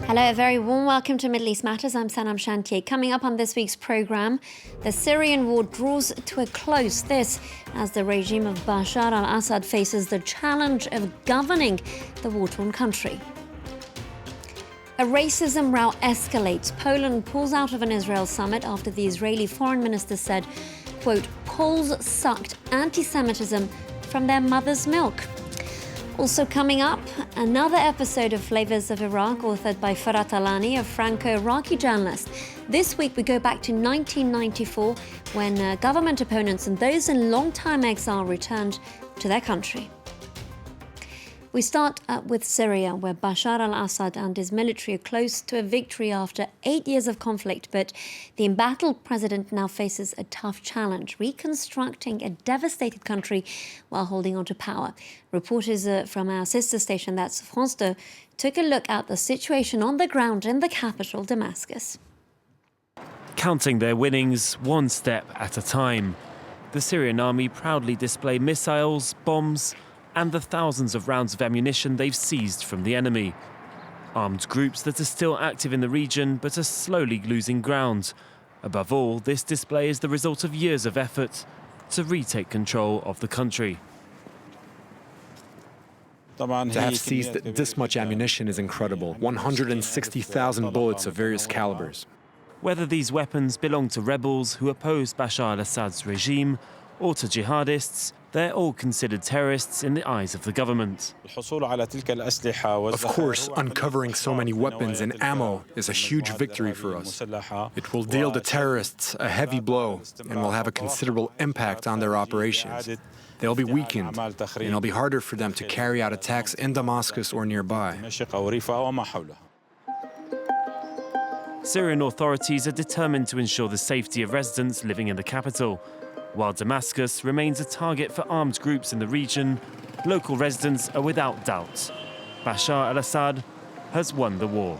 Hello, a very warm welcome to Middle East Matters. I'm Sanam Shantier. Coming up on this week's programme, the Syrian war draws to a close. This as the regime of Bashar al-Assad faces the challenge of governing the war-torn country. A racism row escalates. Poland pulls out of an Israel summit after the Israeli foreign minister said, quote, Poles sucked anti-Semitism from their mother's milk. Also coming up, another episode of Flavors of Iraq, authored by Farhat Alani, a Franco-Iraqi journalist. This week we go back to 1994, when government opponents and those in long-time exile returned to their country. We start with Syria, where Bashar al-Assad and his military are close to a victory after 8 years of conflict, but the embattled president now faces a tough challenge, reconstructing a devastated country while holding on to power. Reporters from our sister station, that's France 2, took a look at the situation on the ground in the capital, Damascus. Counting their winnings one step at a time, the Syrian army proudly display missiles, bombs, and the thousands of rounds of ammunition they've seized from the enemy. Armed groups that are still active in the region but are slowly losing ground. Above all, this display is the result of years of effort to retake control of the country. To have seized this much ammunition is incredible. 160,000 bullets of various calibers. Whether these weapons belong to rebels who oppose Bashar al-Assad's regime or to jihadists, they're all considered terrorists in the eyes of the government. Of course, uncovering so many weapons and ammo is a huge victory for us. It will deal the terrorists a heavy blow and will have a considerable impact on their operations. They'll be weakened, and it'll be harder for them to carry out attacks in Damascus or nearby. Syrian authorities are determined to ensure the safety of residents living in the capital. While Damascus remains a target for armed groups in the region, local residents are without doubt. Bashar al-Assad has won the war.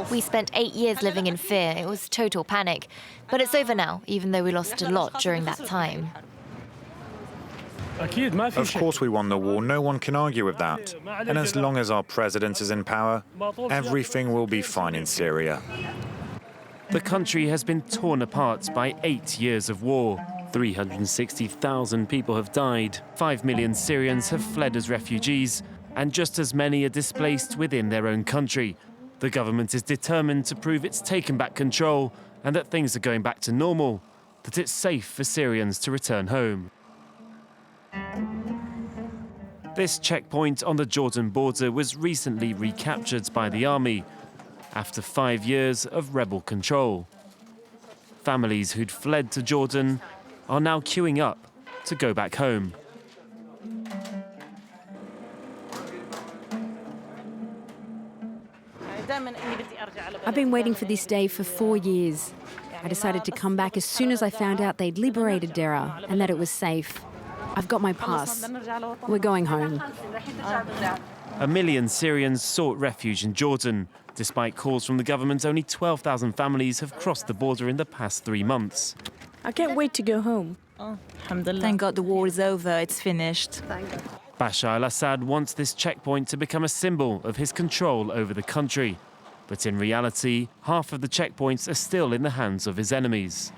We spent 8 years living in fear. It was total panic. But it's over now, even though we lost a lot during that time. Of course we won the war, no one can argue with that. And as long as our president is in power, everything will be fine in Syria. The country has been torn apart by 8 years of war. 360,000 people have died, 5 million Syrians have fled as refugees, and just as many are displaced within their own country. The government is determined to prove it's taken back control and that things are going back to normal, that it's safe for Syrians to return home. This checkpoint on the Jordan border was recently recaptured by the army after 5 years of rebel control. Families who'd fled to Jordan are now queuing up to go back home. I've been waiting for this day for 4 years. I decided to come back as soon as I found out they'd liberated Deraa and that it was safe. I've got my pass. We're going home. 1 million Syrians sought refuge in Jordan. Despite calls from the government, only 12,000 families have crossed the border in the past 3 months. I can't wait to go home. Thank God the war is over, it's finished. Bashar al-Assad wants this checkpoint to become a symbol of his control over the country. But in reality, half of the checkpoints are still in the hands of his enemies.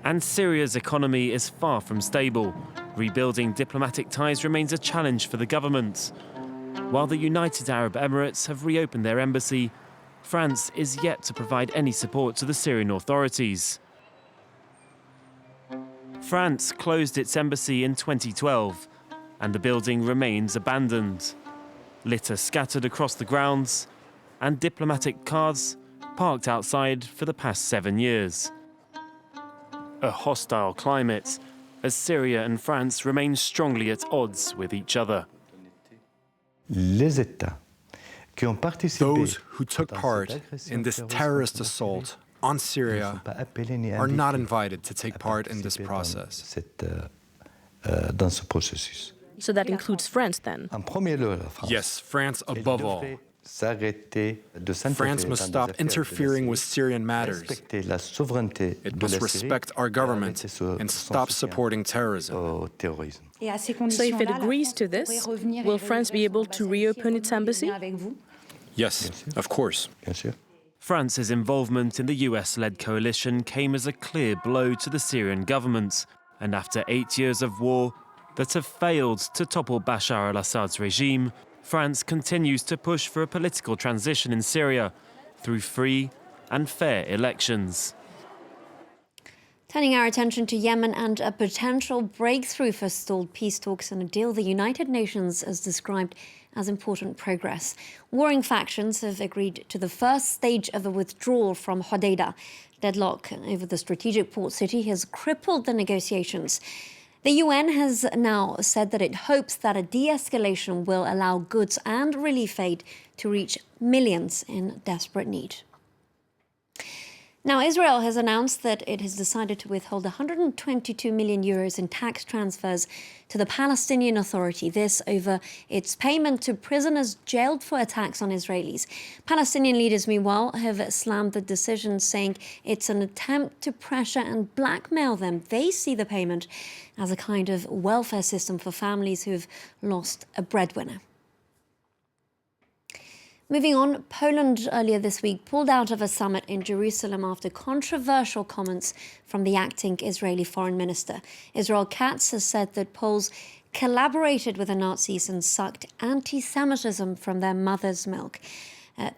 And Syria's economy is far from stable. Rebuilding diplomatic ties remains a challenge for the government. While the United Arab Emirates have reopened their embassy, France is yet to provide any support to the Syrian authorities. France closed its embassy in 2012, and the building remains abandoned. Litter scattered across the grounds, and diplomatic cars parked outside for the past 7 years. A hostile climate, as Syria and France remain strongly at odds with each other. Those who took part in this terrorist assault on Syria are not invited to take part in this process. So that includes France then? Yes, France above all. France must stop interfering with Syrian matters. It must respect our government and stop supporting terrorism. So if it agrees to this, will France be able to reopen its embassy? Yes, of course. France's involvement in the US-led coalition came as a clear blow to the Syrian government, and after 8 years of war that have failed to topple Bashar al-Assad's regime, France continues to push for a political transition in Syria through free and fair elections. Turning our attention to Yemen and a potential breakthrough for stalled peace talks and a deal the United Nations has described as important progress. Warring factions have agreed to the first stage of a withdrawal from Hodeidah. Deadlock over the strategic port city has crippled the negotiations. The UN has now said that it hopes that a de-escalation will allow goods and relief aid to reach millions in desperate need. Now, Israel has announced that it has decided to withhold 122 million euros in tax transfers to the Palestinian Authority, this over its payment to prisoners jailed for attacks on Israelis. Palestinian leaders, meanwhile, have slammed the decision, saying it's an attempt to pressure and blackmail them. They see the payment as a kind of welfare system for families who've lost a breadwinner. Moving on, Poland earlier this week pulled out of a summit in Jerusalem after controversial comments from the acting Israeli foreign minister. Israel Katz has said that Poles collaborated with the Nazis and sucked anti-Semitism from their mother's milk.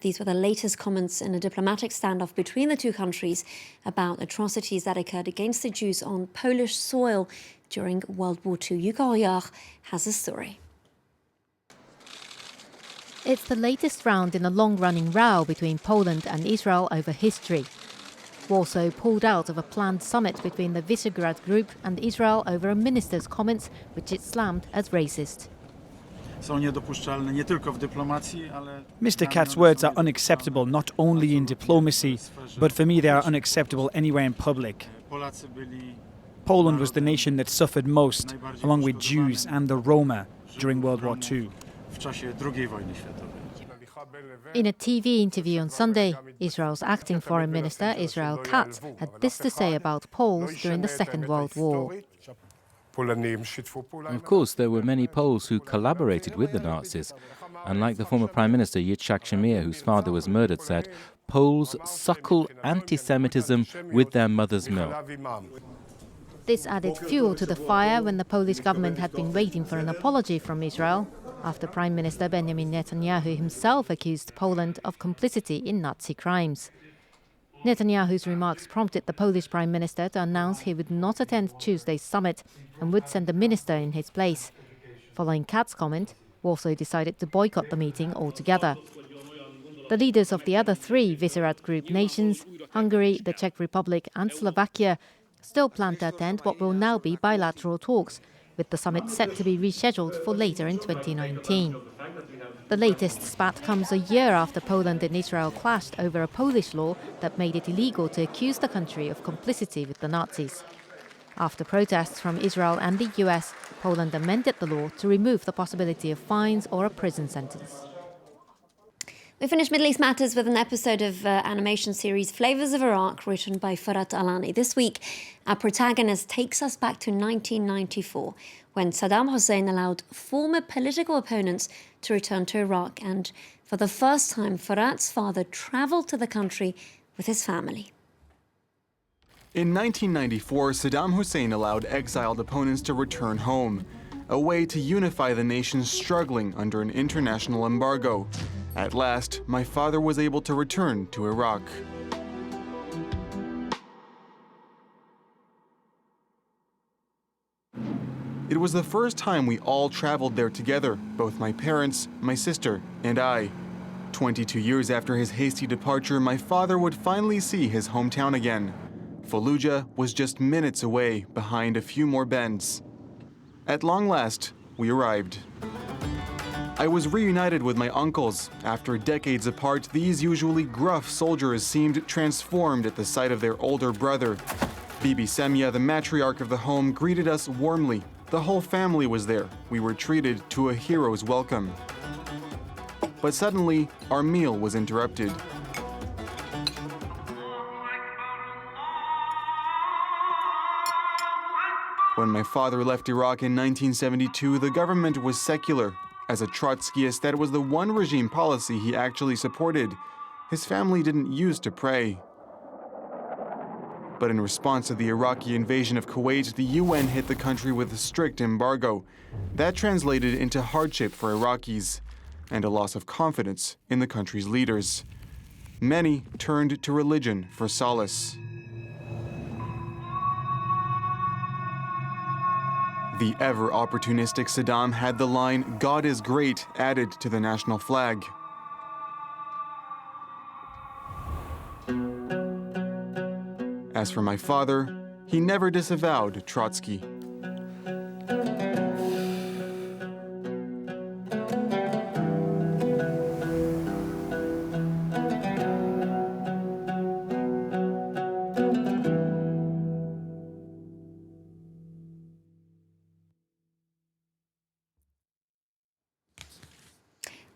These were the latest comments in a diplomatic standoff between the two countries about atrocities that occurred against the Jews on Polish soil during World War II. Yuka Oyar has a story. It's the latest round in a long-running row between Poland and Israel over history. Warsaw pulled out of a planned summit between the Visegrad Group and Israel over a minister's comments, which it slammed as racist. Mr. Katz's words are unacceptable not only in diplomacy, but for me they are unacceptable anywhere in public. Poland was the nation that suffered most, along with Jews and the Roma, during World War II. In a TV interview on Sunday, Israel's acting foreign minister, Israel Katz, had this to say about Poles during the Second World War. Of course, there were many Poles who collaborated with the Nazis. And like the former Prime Minister Yitzhak Shamir, whose father was murdered, said, Poles suckle anti-Semitism with their mother's milk. This added fuel to the fire when the Polish government had been waiting for an apology from Israel, after Prime Minister Benjamin Netanyahu himself accused Poland of complicity in Nazi crimes. Netanyahu's remarks prompted the Polish Prime Minister to announce he would not attend Tuesday's summit and would send a minister in his place. Following Katz's comment, Warsaw decided to boycott the meeting altogether. The leaders of the other three Visegrad Group nations, Hungary, the Czech Republic and Slovakia, still plan to attend what will now be bilateral talks, with the summit set to be rescheduled for later in 2019. The latest spat comes a year after Poland and Israel clashed over a Polish law that made it illegal to accuse the country of complicity with the Nazis. After protests from Israel and the US, Poland amended the law to remove the possibility of fines or a prison sentence. We finish Middle East Matters with an episode of animation series Flavors of Iraq, written by Farhat Alani. This week, our protagonist takes us back to 1994, when Saddam Hussein allowed former political opponents to return to Iraq. And for the first time, Farhat's father travelled to the country with his family. In 1994, Saddam Hussein allowed exiled opponents to return home, a way to unify the nation struggling under an international embargo. At last, my father was able to return to Iraq. It was the first time we all traveled there together, both my parents, my sister, and I. 22 years after his hasty departure, my father would finally see his hometown again. Fallujah was just minutes away, behind a few more bends. At long last, we arrived. I was reunited with my uncles. After decades apart, these usually gruff soldiers seemed transformed at the sight of their older brother. Bibi Semya, the matriarch of the home, greeted us warmly. The whole family was there. We were treated to a hero's welcome. But suddenly, our meal was interrupted. When my father left Iraq in 1972, the government was secular. As a Trotskyist, that was the one regime policy he actually supported. His family didn't used to pray. But in response to the Iraqi invasion of Kuwait, the UN hit the country with a strict embargo. That translated into hardship for Iraqis and a loss of confidence in the country's leaders. Many turned to religion for solace. The ever-opportunistic Saddam had the line, "God is great," added to the national flag. As for my father, he never disavowed Trotsky.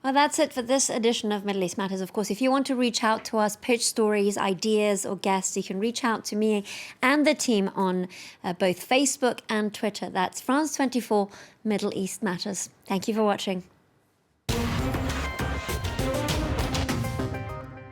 Well, that's it for this edition of Middle East Matters. Of course, if you want to reach out to us, pitch stories, ideas, or guests, you can reach out to me and the team on both Facebook and Twitter. That's France 24 Middle East Matters. Thank you for watching.